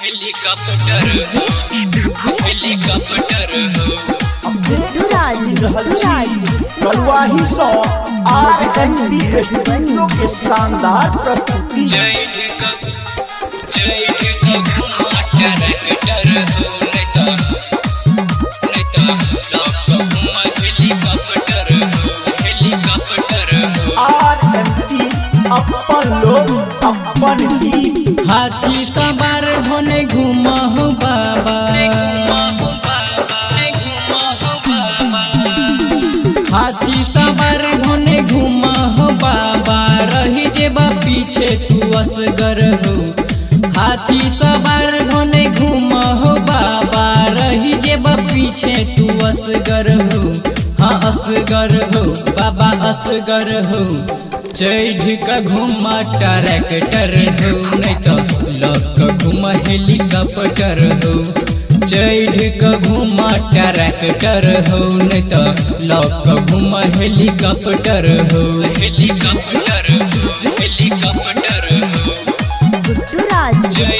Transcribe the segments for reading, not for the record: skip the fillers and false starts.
Helicopter Kalwahi सौ RMP studio के शानदार प्रस्तुति। जय घुमा ट्रैक्टर हो नेता घुमा हेलीकॉप्टर हो RMP अपन लोग अपन ही हाथी सवार होने घुमा हो बाबा, हाथी सवार होने घुमा हो बाबा, रही जेबा पीछे तू असगर हो। हाथी सवार होने घुमा हो बाबा, रही जेबा पीछे तू असगर हो। हाँ असगर हो बाबा असगर हो। चढ़ का घुमा ट्रैक्टर हो नहीं तो लग घुमा हेलीकॉप्टर हो। चढ़ का घुमा ट्रैक्टर हो नहीं तो लग घुमा हेलीकॉप्टर हो। हेलीकॉप्टर हो गुट्टूराज जय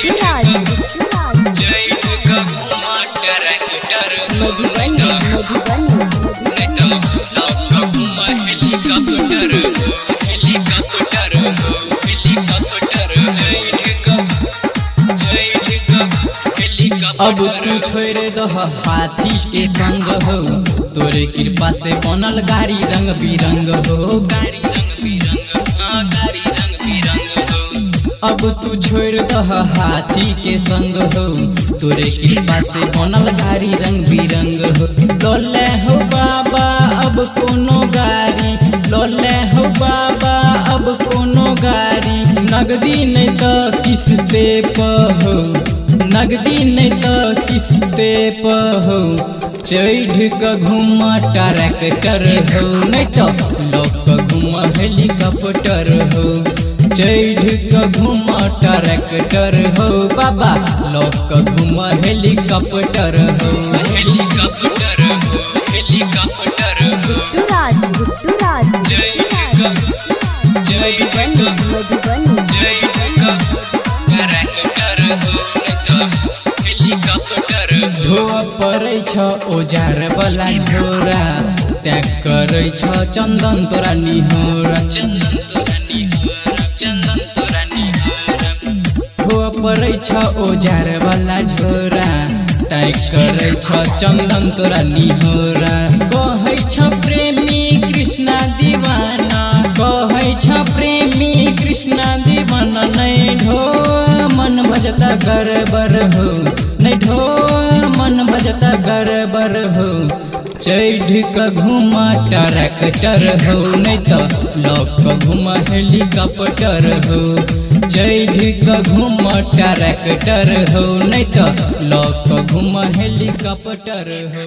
घुमा ट्रैक्टर हो हेलीकॉप्टर अब तू छोड़ दह हाथी के संग हो। तोरे कृपा से बनल गाड़ी रंग बिरंग हो। गाड़ी रंग बिरंग हो। अब तू छोड़ दह हाथी के संग हो। तोरे कृपा से बनल गाड़ी रंग बिरंग हो। लोले हो बाबा अब कोनो गाड़ी, लोले हो बाबा अब कोनो गाड़ी। नगदी नहीं तो किस्ते पर हो, नगदी नहीं तो किस्ते पर हो। चढ़ का घुमा ट्रैक्टर हो नहीं तो लोग घुमा हेलीकॉप्टर हो। चढ़ का घुमा ट्रैक्टर हो बाबा, लोग घुमा हेलीकॉप्टर हो। हेलीकॉप्टर हो गुट्टूराज धोआ पड़ै छ औजार वाला झोरा, त्याग करै छ चंदन तोरा निहोरा। धोआ पड़ै छ औजार वाला झोरा, त्याग करै छ चंदन तोरा निहोरा। कहै छ प्रेमी कृष्णा दीवाना, कहै छ प्रेमी कृष्णा दीवाना। नहीं ढो मन भजता गड़बड़ हो, नहीं ढो मन भजता गड़बड़ हो। चढ़ का घुमा ट्रैक्टर हो नहीं तो लोग घुमा हेलीकॉप्टर हो। चढ़ का घुमा ट्रैक्टर हो नहीं तो लोग घुमा हेलीकॉप्टर हो।